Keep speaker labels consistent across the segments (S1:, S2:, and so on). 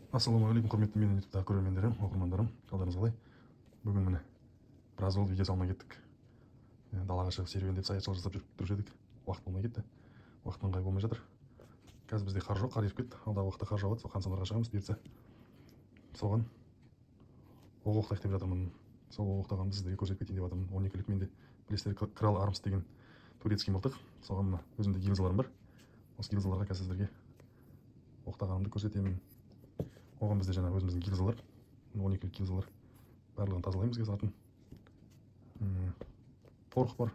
S1: Ассалаумағалейкум, құрметті менің ютубтағы көрермендерім, оқырмандарым, қалдарыңыз қалай? Бүгін міне біраз болды видео салмай кеттік. Далаға шығып серуендеп саятшылық жасап жүріп едік. Уақыт болмай кетті. Уақыттың ыңғайы болмай жатыр. Қазір бізде қар жоқ, қар еріп кетті. Алдағы уақытта қар жауады, сол Қансонарға шығамыз бұйыртса. Соған оқ оқтайық деп жатырмын. Сол оқ оқтағанымды сіздерге көрсетіп кетейін деп жатырмын. 12-лік менде білесіздер, Крал Армс деген турецкий мылтық. Соған мына өзімде гильзаларым бар. Осы гильзаларға қазір сіздерге оқтағанымды көрсетемін. Оған бізде жаңа өзіміздің гильзалар, 12-лік гильзалар. Барлығын тазалаймыз қазір артын. Порох бар,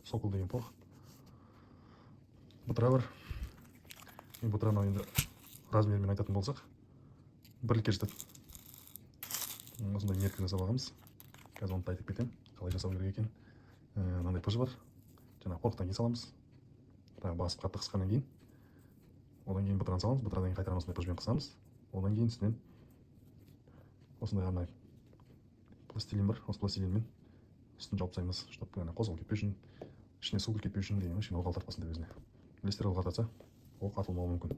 S1: Сокол деген порох. Бұтыра бар. Бұтыраны енді размерімен айтатын болсақ, 1 литке жетеді. Осындай меркі жасап алғанбыз. Қазір оны айтып кетемін, қалай жасау керек екен. Мынандай пыжы бар. Жаңағы порохтан кейін саламыз. Басып қатты қысқаннан кейін. Одан кейін бұтыраны саламыз. Бұтырадан кейін қайтадан осындай пыжбен қысамыз. Одан кейін үстінен осындай арнайы пластилин бар. Осы пластилинмен үстін жауып тастаймыз, чтобы қозғалып кетпеу үшін, ішіне су кіріп кетпеу үшін деген оқ алтартпасын деп өзіне. Білесіздер, оқ алтартса, оқ атылмауы мүмкін.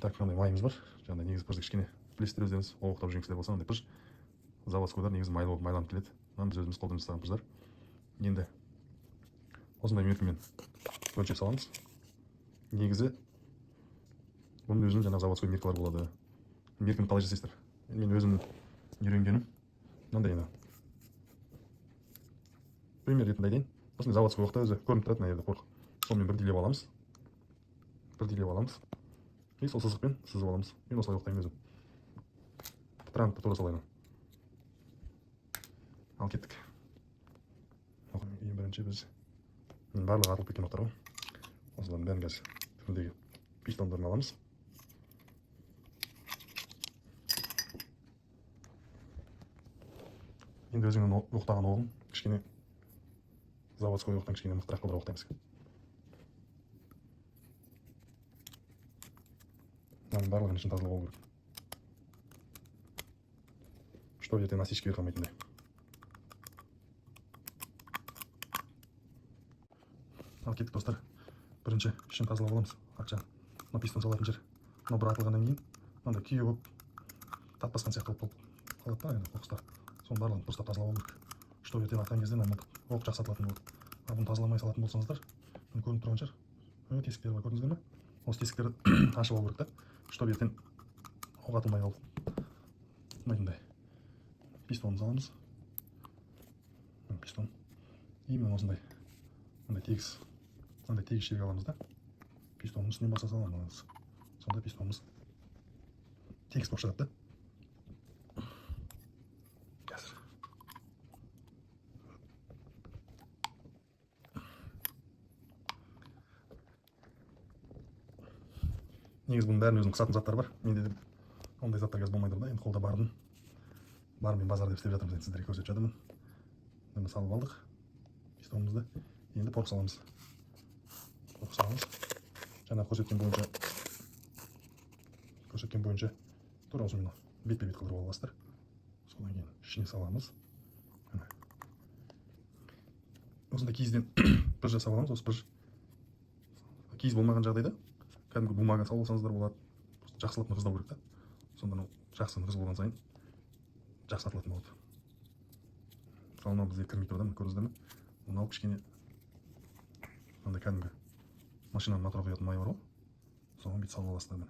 S1: Так, мынандай майымыз бар. Жаңағыдай негізі пыжды кішкене білесіздер өздеріңіз, оқ оқтап жүрген кісілер болса, мынандай пыж заводскойдар негізі майлы болып майланып келеді. Мына біз өзіміз қолдан жасаған пыждар. Енді осындай меркімен өлшеп саламыз. Негізі бұның өзінің жаңағы заводской меркалар болады. Меркіні қалай жасайсыздар? Мен өзім үйренгенім мынандай енді. Пример ретінде айтайын. Осындай заводской оқта өзі көрініп тұрады, мына жерде порох. Сонымен бірдейлеп аламыз. И сол сызықпен сызып аламыз. Мен осылай оқтаймын өзім. Бұтыраны тура солай. Ал кеттік. Ең бірінші біз барлығы атылып кеткен оқтар ғой. Осылардың бәрін қазір түріндегі пистондарын аламыз. Енді өзіңнің оқтаған оғын кішкене заводской оқтан кішкене мықтырақ қылдыра оқтаймыз. Мынаның барлығын ішін тазалау болу керек. Что ертең насичкаға қалмайтындай. Ал кеттік достар. Бірінші ішін тазалап аламыз. Ақша пистон салатын жер. Мынау бір атылғаннан кейін мынандай күйе болып татпасқан сияқты болып қалады да, енді қоқыстар. Соның барлығын дұрыстап тазалау керек. Что ертең атқан кезде оқ жақсы атылатын болады. Бұны тазаламай салатын болсаңыздар, бұны көрініп тұрған шығар. Тесіктері бар, көрдіңіздер ме? Осы тесіктерді ашып алу керек та, что ертең оқ атылмай қалып мынандай пистонымызды аламыз. Пистон. И мен осындай тегіс шерге аламыз да. Пистонның үстінен баса саламыз. Сонда пистонымыз тегіс болып шығады да. Негізі бұның бәрін өзінің қысатын заттары бар. Менде ондай заттар қазір болмайды да. Енді қолда бармен базар деп істеп жатырмыз. Сіздерге көрсетіп жатырмын. Міне салып алдық пистонымызды. Енді порох саламыз. Жаңа көрсеткен бойынша тура осымен бетпе-бет қылдырып аласыздар. Содан кейін ішіне саламыз. Осындай киізден пыж жасап аламыз. Осы пыж киіз болмаған жағдайда кәдімгі бумаға салып алсаңыздар болады. Жақсылап нығыздау керек та. Сонда жақсы нығыз болған сайын жақсы атылатын болады. Мысалы мынау бізде кірмей тұрды, көрдіңіздер ме? Оны алып кішкене мынандай кәдімгі машинаның мотор құятын майы бар ғой. Соған бүйтіп салып аласыздар міне.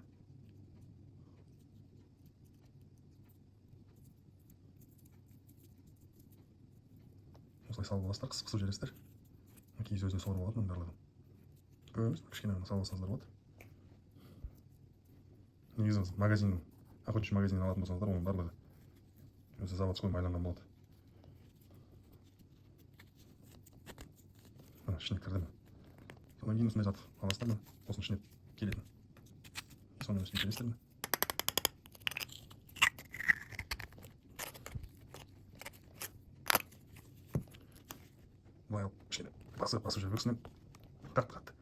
S1: Осылай салып аласыздар, қысып жібересіздер. Киіз өзіне сорып алады мұның барлығын. Көрдіңіз, кішкене салып алсаңыздар болады. Негізі охотничий магазиннен алатын болсаңыздар, оның барлығы өзі заводской майланған болады. Ішіне кірді ме? Содан кейін осындай зат аласыздар ма? Осының ішіне келетін. Соның ішіне келесіздер ме? Бұлай алып кішкене басып жүріп өксінен қатты.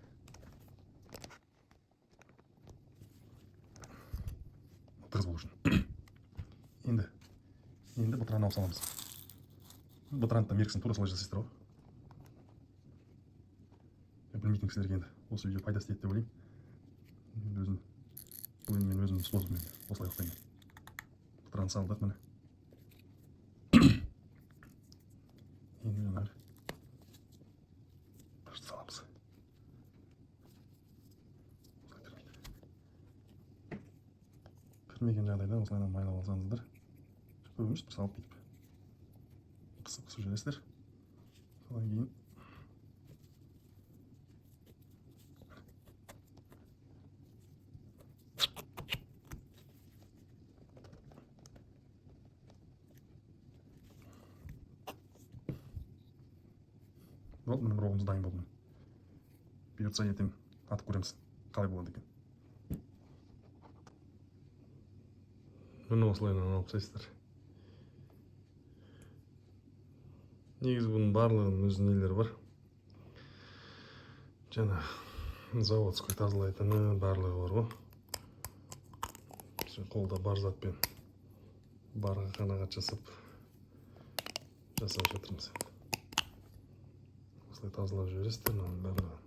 S1: Тығыз болу үшін. Енді бұтыраны алып саламыз. Бұтыранды да меркісін тура солай жасайсыздар ғой. Білмейтін кісілерге енді осы видео пайдасы тиеді деп ойлаймын. Бұл енді мен өзім Күніміз болды міне, осылай ұйықтаймын. Бұтыраны салдық міне. Енді мен әлі біршті саламыз. Кірмеген жағдайда осылайдан майлап алсаңыздар, көп емес, бір салып кетіп қысып жүресіздер. Содан кейін вот міне ровымыз дайын болды. Бұйыртса ертең атып көреміз, қалай болады екен. Міне осылайдан алып тастайсыздар. Негізі бұның барлығының өз нелері бар. Жаңа заводской тазалайтыны барлығы бар ғой. Қолда бар затпен барға қанағат жасап жатырмыз. Осылай тазалап жібересіздер, мынаның барлығы.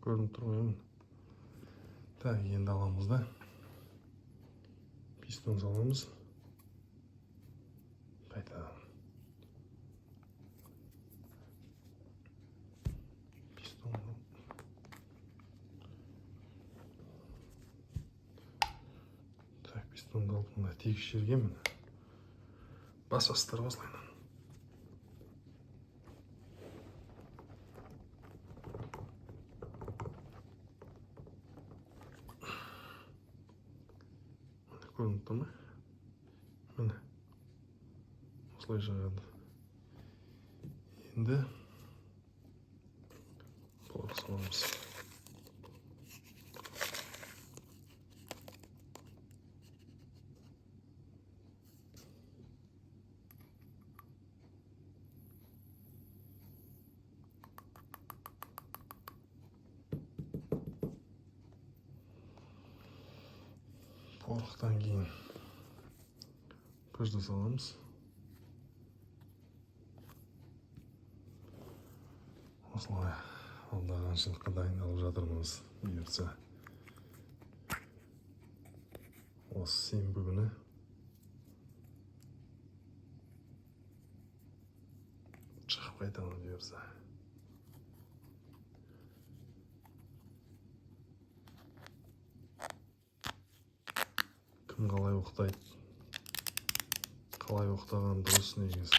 S1: Көрініп тұрмаймын. Так, енді аламыз да. Пистон саламыз. Қайтадан. Пистон. Так, пистонды алып мына тегіс жерге міне. Басасыздар осылайынан. Көрініп тұр ма? Міне. Осылай жағады. Енді бұлар саламыз. Қорықтан кейін пыжды саламыз. Осылай алдағы аңшылыққа дайындалып жатырмыз. Бұйыртса осы сенбі күні шығып қайтамыз бұйыртса. Кім қалай ұйықтайды, қалай ұйықтаған дұрыс негізі,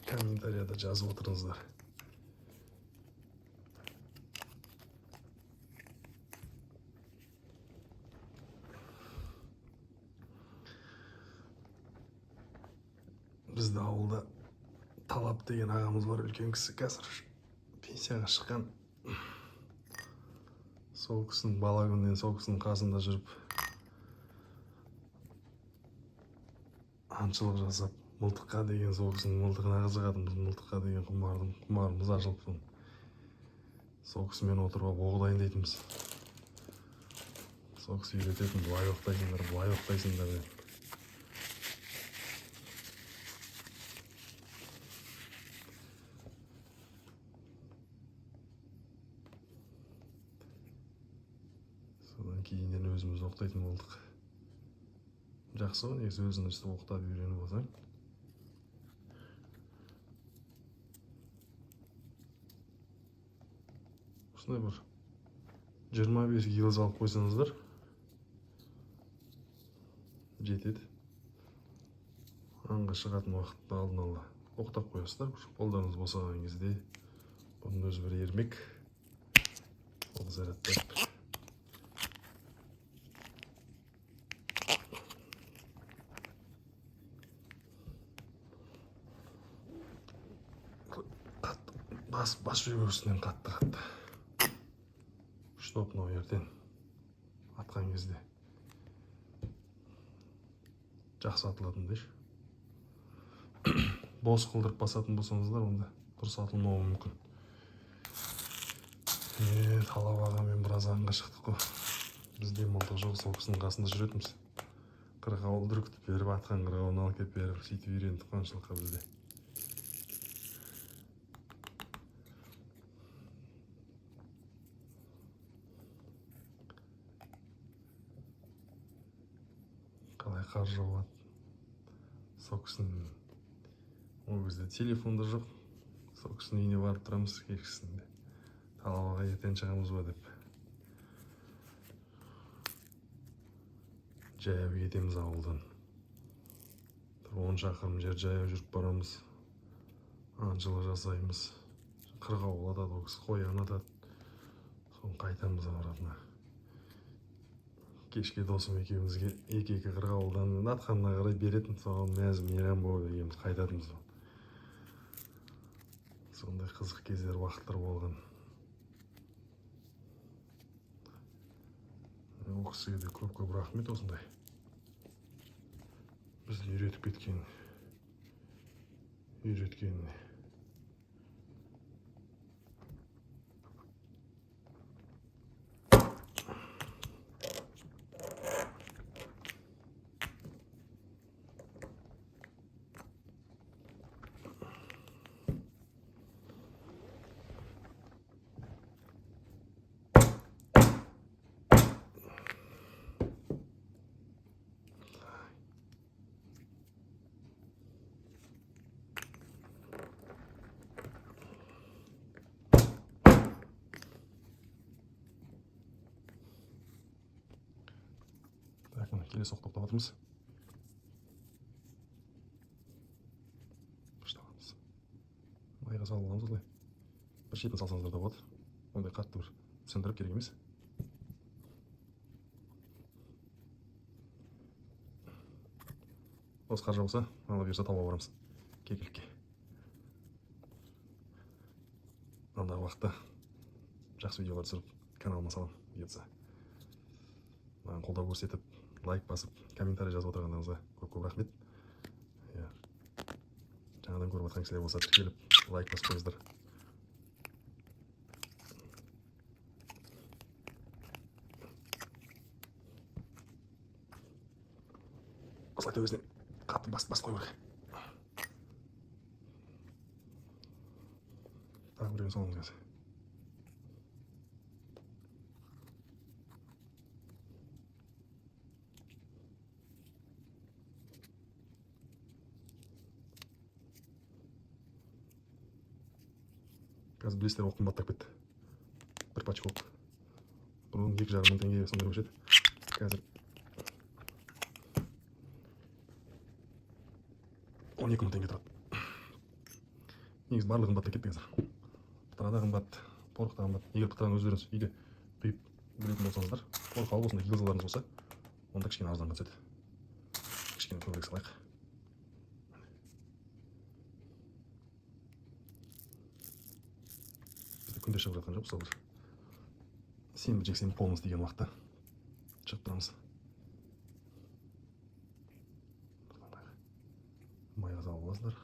S1: комментарияда жазып отырыңыздар. Бізді ауылда Талап деген ағамыз бар, үлкен кісі, қазір пенсияға шыққан. Сол кісінің бала күнінен сол кісінің қасында жүріп аңшылық жасап, мылтыққа деген сол кісінің мылтығына қызығатынбыз, мылтыққа деген құмарымыз ашылып. Сол кісімен отырып оқ дайындайтынбыз. Сол кісі үйрететін, былай оқтайсыңдар, былай оқтайсыңдар деп. Содан кейіннен өзіміз оқтайтын болдық. Жақсы ғой, негізі өзің өстіп оқтап үйреніп болсаң. Осындай бір 25 гильз алып қойсаңыздар жетеді. Аңға шығатын уақытта алдын ала оқтап қоясыздар. Қолдарыңыз босаған кезде бұның өзі бір ермек. Ол зарядтап. Бас жүйесінен қатты. Штоп мынау ертең атқан кезде жақсы атылатын дейші. Бос қылдырып басатын болсаңыздар, онда дұрыс атылмауы мүмкін. Талап ағамен біраз аңға шықтық қой. Бізде мылтық жоқ, сол кісінің қасында жүретінбіз. қырғауылды үркітіп беріп, атқан қырғауылын алып келіп беріп, сөйтіп үйрендік қуаңшылыққа бізде. Қалай қар жауады. Сол кісінің ол кезде телефонда жоқ. Сол кісінің үйіне барып тұрамыз кешкісінде. Талабаға ертең шығамыз ба деп. Жаяу кетеміз ауылдан. 10 шақырым жер жаяу жүріп барамыз. Анжылы жасаймыз. Қырғауыл атады, ол кісі қоян атады. Соны қайтамыз аратына. Кешке досым екеумізге екі қырғауылдан атқанына қарай беретін, соған мәз мейрам болып екеуміз қайтатынбыз. Сондай қызық кездер, уақыттар болған. Ол кісіге де көп рахмет осындай. Бізді үйретіп кеткен. Үйреткеніне. Келесі оқ тоқтап жатырмыз. Баштағанбыз. Майға салып аламыз осылай. Бір шетін салсаңыздар да болады. Ондай қатты бір сөндіріп керек емес. Осы қар жауса, ала берсе тауға барамыз. Кекілікке. Алдағы уақытта жақсы видеолар түсіріп каналыма салам бұйыртса. Маған қолдау көрсетіп, лайк басып, комментарий жазып отырғандарыңызға көп рахмет. Жаңадан көріп жатқан кісілер болса, тіркеліп лайк басып қойыңыздар. Осылай төбесіне қатты бас қою керек. Тағы біреуін соңымыз қазір. Қазір білесіздер, оқ қымбаттап кетті. Бір пачка оқ. Бұрын 2,5 мың теңге сондай болушы еді. Қазір 12 мың теңге тұрады. Негізі барлығы қымбаттап кетті қазір. Пытырада қымбат, порықта қымбат. Егер пытыраны өздеріңіз үйде құйып білетін болсаңыздар, порық алып осындай гильзаларыңыз болса, онда кішкене арзанға түседі. Кішкене көбірек салайық. Күнде шығып жатқан жоқ, сол бір сенбі жексенбі қолымыз деген уақытта шығып тұрамыз. Майға салып аласыздар.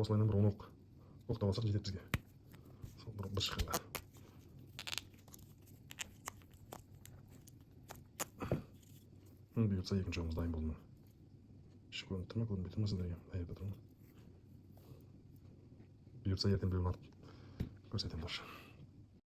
S1: Осылайынан бір 10 оқ оқтап алсақ жетеді бізге. Сол бір шыққанға. Бұйыртса екінші оғымыз дайын болды. Іші көрініп тұр ма, көрінбей тұр ма сіздерге? Аяқта тұр ма? Бұйыртса ертең біреуін атып көрсетемін.